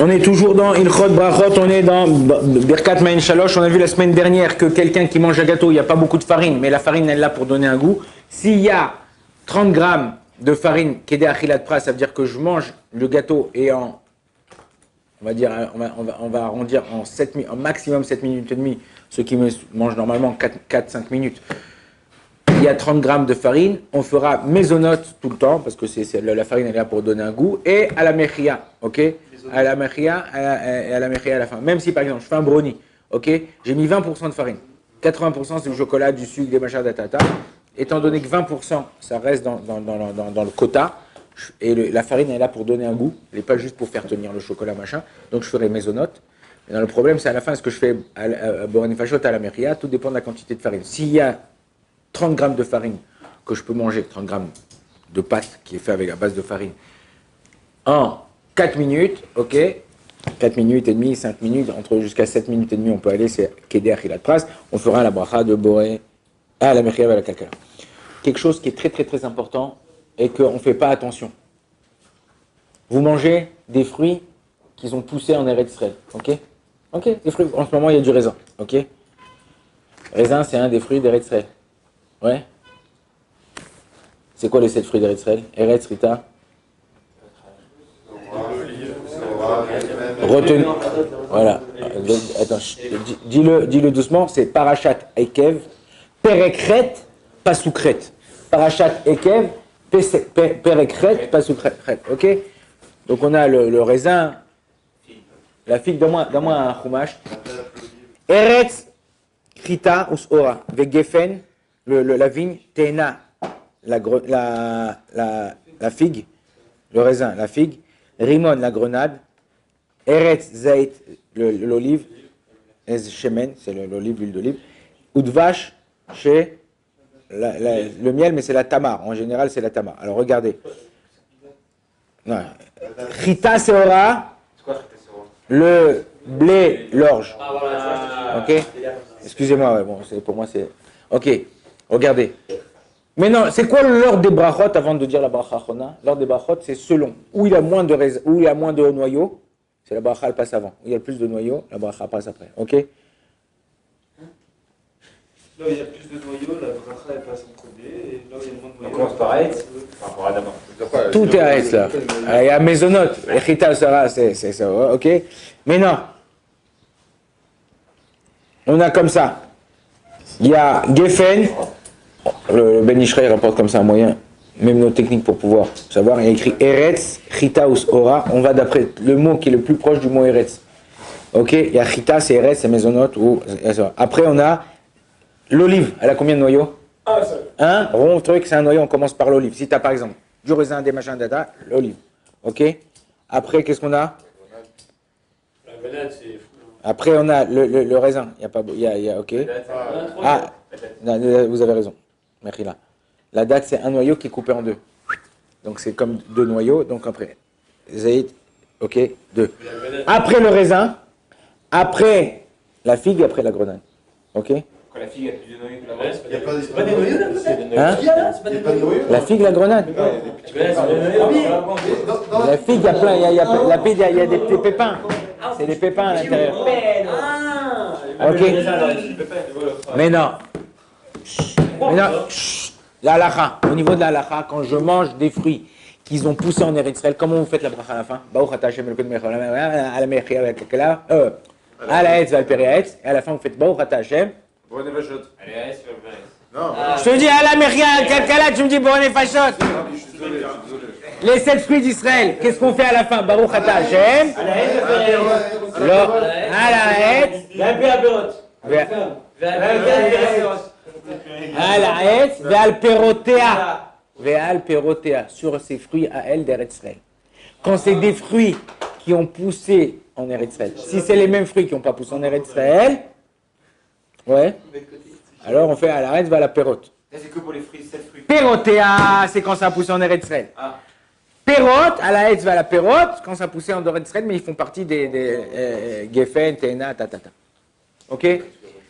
On est toujours dans Ilchot Brachot, on est dans Birkat Maïn Shalosh. On a vu la semaine dernière que quelqu'un qui mange un gâteau, il n'y a pas beaucoup de farine, mais la farine elle est là pour donner un goût. S'il y a 30 grammes de farine qui est achilat pras, ça veut dire que je mange le gâteau et on va arrondir en maximum 7 minutes et demie, ce qui mange normalement 4-5 minutes. Il y a 30 grammes de farine, on fera mésonote tout le temps, parce que la farine elle est là pour donner un goût, et à la mechia, ok? À la mechia et à la mechia à la fin. Même si par exemple je fais un brownie, ok? J'ai mis 20% de farine, 80% c'est du chocolat, du sucre, des machins d'atata. Étant donné que 20% ça reste dans le quota, et la farine elle est là pour donner un goût, elle n'est pas juste pour faire tenir le chocolat machin, donc je ferai mésonote. Mais le problème c'est à la fin, est-ce que je fais à Boré Nefashot à la mechia, tout dépend de la quantité de farine. S'il y a 30 grammes de farine que je peux manger, 30 grammes de pâte qui est fait avec la base de farine, en 4 minutes, ok, 4 minutes et demie, 5 minutes, entre jusqu'à 7 minutes et demie, on peut aller, c'est Kedé Achilat Pras, on fera la bracha de Boré à la Mechia à la Kalkala. Quelque chose qui est très très très important et qu'on ne fait pas attention. Vous mangez des fruits qui ont poussé en Eretz Israël, ok? Ok, des fruits, en ce moment il y a du raisin, ok? Raisin, c'est un des fruits d'Eretz Israël. Ouais. C'est quoi les 7 fruits d'Eretz Israël? Eretz, Rita. Retenu. Voilà. Attends, dis-le doucement. C'est Parashat Ekev, Perekret, Pasukret. Parashat Ekev, Perekret, Pasukret. Ok? Donc on a le raisin, la figue, donne-moi un chumash. Eretz, Rita, Usora, Vegefen. La vigne, Tena, la figue, le raisin, la figue, Rimon, la grenade, Eretz, Zait, l'olive, Ez Shemen, c'est l'olive, l'huile d'olive, Udvash, chez le miel, mais c'est la tamar, en général c'est la tamar. Alors regardez. Chita Seora, le blé, l'orge. Ok? Excusez-moi, ouais, bon, pour moi c'est. Ok. Regardez. Maintenant, c'est quoi l'ordre des brachot avant de dire la bracha achona? L'ordre des brachot, c'est selon. Où il y a moins de noyaux, c'est la bracha, elle passe avant. Où il y a plus de noyaux, la bracha passe après. Ok? Là où il y a plus de noyaux, la bracha, elle passe en premier. Et là où il y a moins de noyaux. On commence par Aetz, par rapport à d'abord. Tout est Aetz là. Il y a Mésonote. Echita Sarah, c'est ça. Ok? Maintenant, on a comme ça. Il y a Geffen. Le Ben Ishraï rapporte comme ça un moyen, même nos techniques pour pouvoir savoir. Il y a écrit Eretz, Chita ou Ora. On va d'après le mot qui est le plus proche du mot Eretz. Ok, il y a Chita, c'est Eretz, c'est Mésonote. Après, on a l'olive. Elle a combien de noyaux? Un rond truc, c'est un noyau. On commence par l'olive. Si tu as par exemple du raisin, des machins, dada, l'olive. Ok. Après, qu'est-ce qu'on a? La grenade, c'est. Après, on a le raisin. Il y a pas. Il y a ok. Ah, vous avez raison. Merci là. La date, c'est un noyau qui est coupé en deux. Donc, c'est comme deux noyaux. Donc, après, Zaïd, ok, deux. Après le raisin, après la figue, après la grenade. Ok? Quand la figue a plus de noyaux que la braise, Il n'y a pas des noyaux là? Hein? C'est pas des noyaux? La figue, la grenade. La figue, il y a plein. Il y a des petits pépins. C'est des pépins à l'intérieur. Ok? Mais non. Maintenant, la halacha, au niveau de la halacha, quand je mange des fruits qu'ils ont poussé en Eretz Israël, comment vous faites la bracha à la fin? À la Hetz, et à la fin vous faites Baruch Ata Hashem. Je te dis à la Mechia, à la Kalkala, tu me dis Boré Nefashot. Les 7 fruits d'Israël, qu'est-ce qu'on fait à la fin? Baruch Ata Hashem. À la Hetz. À la Hetz, ve'al perotea, sur ces fruits à elle d'Eretz Israël. Quand c'est des fruits qui ont poussé en Eretz Israël, si c'est les mêmes fruits qui n'ont pas poussé en Eretz Israël, ouais, alors on fait à la Hetz, ve'al perote. c'est que pour les fruits, 7 fruits. Perotea, c'est quand ça a poussé en Eretz Israël. Perot, à la Hetz, ve'al perote, quand ça a poussé en Eretz Israël, mais ils font partie des Geffen, Tena, tatata. Ok?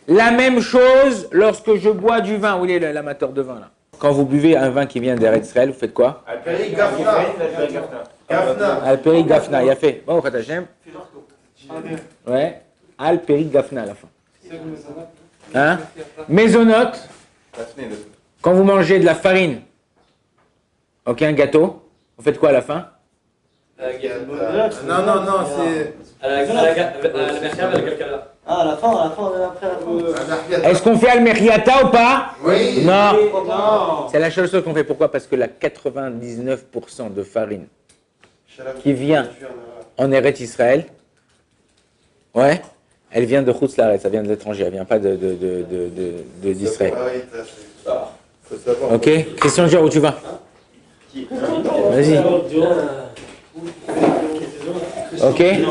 La même chose lorsque je bois du vin. Où est l'amateur de vin là? Quand vous buvez un vin qui vient d'Eretz Israël, vous faites quoi? Gafna. Al-Peri Gafna, il a fait. Bon, Khatachem. Ouais. Al-Peri Gafna à la fin. Hein? Mésonote. Quand vous mangez de la farine, ok, un gâteau, vous faites quoi à la fin? Non, c'est. À la mercable, à la calcala. Ah, à la fin, après la fin. Est-ce qu'on fait Al-Meriata ou pas? Oui. Non. Non. C'est la seule chose qu'on fait. Pourquoi? Parce que la 99% de farine qui vient en Eretz Israël, ouais, elle vient de Chutz Laaretz, ça vient de l'étranger, elle vient pas d'Israël. Faut savoir. Ok? Christian Dior, où tu vas? Vas-y. Ok? Et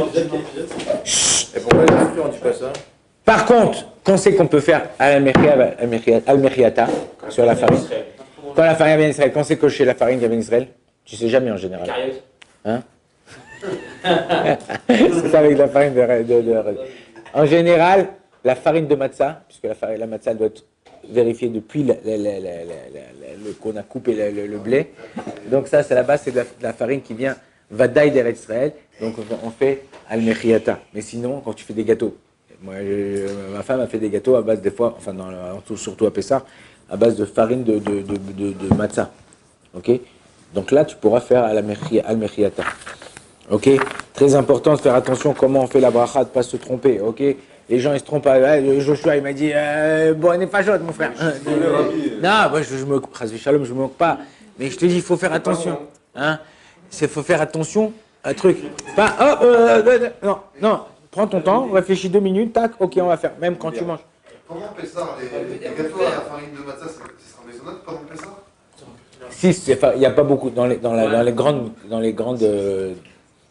pourquoi les enfants on dit pas ça? Par contre, qu'on sait qu'on peut faire Al-Meriata sur la farine. Quand la farine vient d'Israël, quand c'est que chez la farine vient d'Israël, tu sais jamais en général. Hein? C'est ça avec la farine En général, la farine de matzah, puisque la matzah doit être vérifiée depuis qu'on a coupé le blé. Donc ça, c'est la base, c'est de la farine qui vient Vadaï d'Eretz Israël. Donc on fait Al-Meriata. Mais sinon, quand tu fais des gâteaux, moi, ma femme a fait des gâteaux à base des fois, enfin surtout à Pessah, à base de farine de matzah. Ok? Donc là, tu pourras faire Al-Meriata. Ok? Très important de faire attention comment on fait la bracha, de ne pas se tromper. Ok? Les gens ils se trompent. Joshua il m'a dit bon, on n'est pas chaud, mon frère. Non, moi je me moque pas. Mais je te dis, il faut faire attention. Hein? Il faut faire attention à un truc. Pas, non. Prends ton temps, réfléchis 2 minutes, tac, ok, on va faire. Même quand tu manges. Comment on fait ça? Les gâteaux à la farine de matzah, ce sera maisonnette? Comment on fait ça? Si, il n'y a pas beaucoup. Dans les grandes.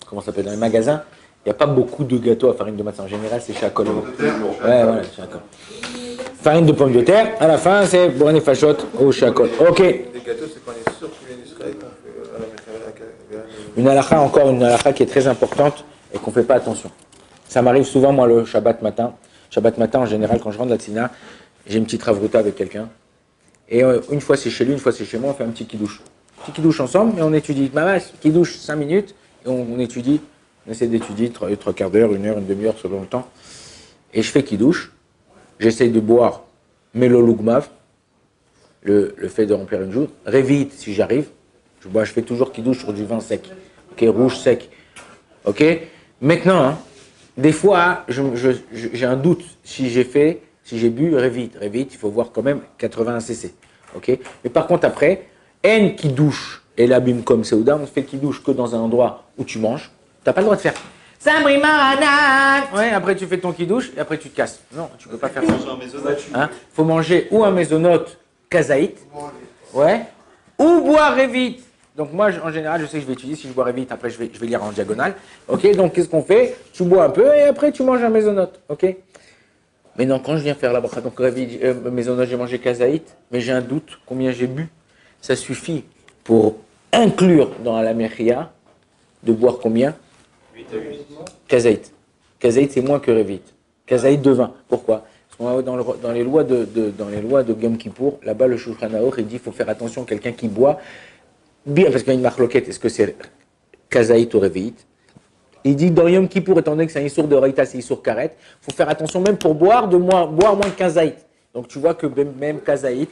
Comment ça s'appelle? Dans les magasins, il n'y a pas beaucoup de gâteaux à farine de matzah. En général, c'est Chacol. Ouais, Chacol. Farine de pommes de terre, à la fin, c'est Bourné Fachot ou Chacol. Ok. Les gâteaux, c'est quand on est sûr qu'il vient d'Israël qu'on fait à la Une halakha qui est très importante et qu'on ne fait pas attention. Ça m'arrive souvent, moi, le Shabbat matin. Shabbat matin, en général, quand je rentre de la tsina, j'ai une petite ravruta avec quelqu'un. Et une fois c'est chez lui, une fois c'est chez moi, on fait un petit kidouche. Petit kidouche ensemble, et on étudie. Mamas, kidouche 5 minutes, et on étudie. On essaie d'étudier 3 quarts d'heure, 1 heure, une demi-heure, selon le temps. Et je fais kidouche. J'essaye de boire Melolugmav, le fait de remplir une joue. Révite, si j'arrive. Je fais toujours kidouche sur du vin sec. Ok, rouge sec. Ok. Maintenant, hein, des fois, j'ai un doute si j'ai bu Révite. Révite, il faut voir quand même 81 cc. Ok. Mais par contre, après, N qui douche et l'abîme comme Seouda, on fait qui douche que dans un endroit où tu manges. Tu n'as pas le droit de faire ouais, après tu fais ton kidouche et après tu te casses. Non, tu peux pas faire ça. Hein? Faut manger ou un mésonote kazaït, ouais, ou boire Révite. Donc moi, en général, je sais que je vais étudier. Si je bois Révite, après je vais lire en diagonale. Ok, donc qu'est-ce qu'on fait? Tu bois un peu et après tu manges un mésonote. Ok. Mais non, quand je viens faire la bracha, donc Révite, mésonote, j'ai mangé kazaït, mais j'ai un doute. Combien j'ai bu? Ça suffit pour inclure dans la mechia de boire combien? 8 à 8. Kazaït. Kazaït, c'est moins que Révite. Kazaït de vin. Pourquoi? Parce qu'on va dans les lois de Yom Kippour, là-bas, le Shulchan Aruch, il dit qu'il faut faire attention à quelqu'un qui boit, bien, parce qu'il y a une marloquette, est-ce que c'est Kazaït ou Révite? Il dit que dans Yom Kippour, étant donné que c'est un issour de Reïta, c'est issour karet, il faut faire attention même pour boire moins de Kazaït. Donc tu vois que même Kazaït,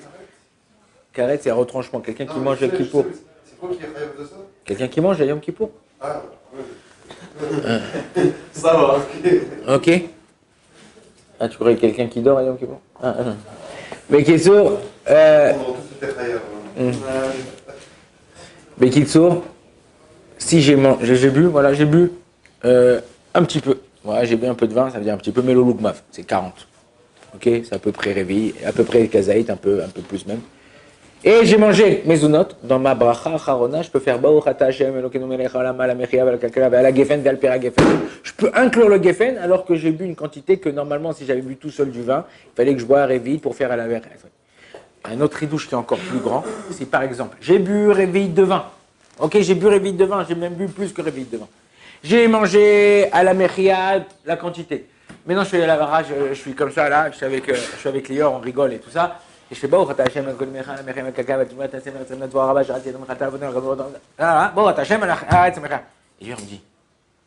karet, c'est un retranchement. Quelqu'un qui mange Yom Kippour. C'est quoi qui est rêve de ça? Quelqu'un qui mange à Yom Kippour. Ah, oui. Ça va, ok. Ah, tu croyais quelqu'un qui dort à Yom Kippour? Non. Mais Kitsour, si j'ai bu, voilà, j'ai bu un petit peu. Voilà, j'ai bu un peu de vin, ça veut dire un petit peu Melolugmav, c'est 40. Ok, c'est à peu près réveillé, à peu près kazaït, un peu plus même. Et j'ai mangé mesonotes dans ma bracha charona. Je peux faire Baruch Ata Hashem Elokeinu melech haolam ala mechia vel kalkala vel gefen vel pera gefen. Je peux inclure le gefen alors que j'ai bu une quantité que normalement si j'avais bu tout seul du vin, il fallait que je boive Révite pour faire à la verre. Un autre ridouche qui est encore plus grand, c'est par exemple, j'ai bu Révite de vin. Ok, j'ai bu Révite de vin, j'ai même bu plus que Révite de vin. J'ai mangé à la mechia la quantité. Maintenant je suis à la barrage, je suis comme ça là, je suis avec Lior, on rigole et tout ça. Et je fais Baruch Ata Hashem, Kol Mecha, Mechem, Kaka, Vatuma, Tassem, Ratzem, Natvoa, Rabba, Sharat, Yadam, Chata, Vodon, Vodon, Baruch Ata Hashem, Aretz, Mecha. Et Dieu me dit,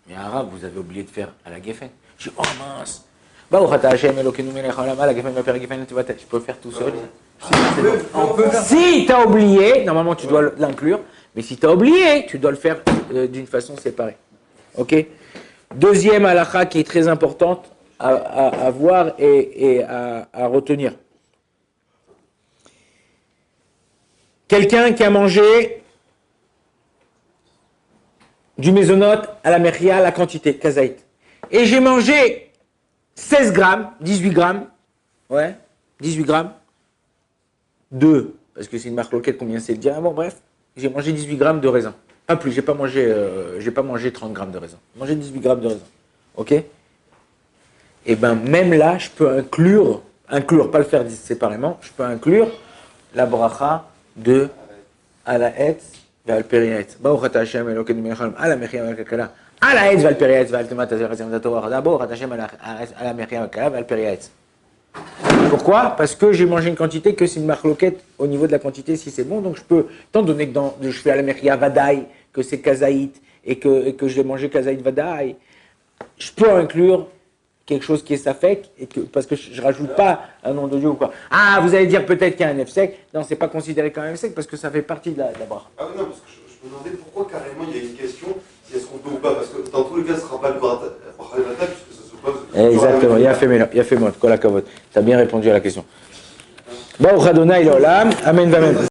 mais Arabe, vous avez oublié de faire à la Geffen. Je dis, oh mince. Baruch Ata Hashem, Elokeinu melech haolam, la Geffen, Vaper Geffen, tu vois, je peux le faire tout seul. Si tu as oublié, normalement tu dois l'inclure, mais si tu as oublié, tu dois le faire d'une façon séparée. Ok? Deuxième halakha qui est très importante à voir et à retenir. Quelqu'un qui a mangé du mésonote à la mechia, la quantité, kazaït. Et j'ai mangé 16 grammes, 18 grammes, ouais, 18 grammes, 2, parce que c'est une marque locale, combien c'est le dire. Bon, bref, j'ai mangé 18 grammes de raisin. Pas plus, j'ai pas mangé 30 grammes de raisin. J'ai mangé 18 grammes de raisin. Ok? Et bien, même là, je peux inclure, pas le faire séparément, je peux inclure la bracha de ala etz ve'al perietz. Baruch ata Hashem Elokeinu melech haolam ala mechia ve'al kakala ala etz ve'al perietz ve'al tumat azeh Torah. Baruch ata Hashem ala mechia ve'al kakala ve'al perietz. Pourquoi? Parce que j'ai mangé une quantité que c'est une marloquette au niveau de la quantité si c'est bon, donc je peux, étant donné que je fais à la mechia vadaï, que c'est kazaït et que je vais manger kazaït vadaï, je peux inclure quelque chose qui est safek, et parce que je ne rajoute pas un nom de Dieu ou quoi. Ah, vous allez dire peut-être qu'il y a un nefsek. Non, c'est pas considéré comme un nefsek parce que ça fait partie de la bracha. Ah oui, non, parce que je me demandais pourquoi carrément il y a une question, si est-ce qu'on peut ou pas, parce que dans tous les cas, ce ne sera pas le bracha puisque ça se pose. Exactement, il a fait moi, kol hakavod. Tu as bien répondu à la question. Baruch Adonai l'olam, amen, amen.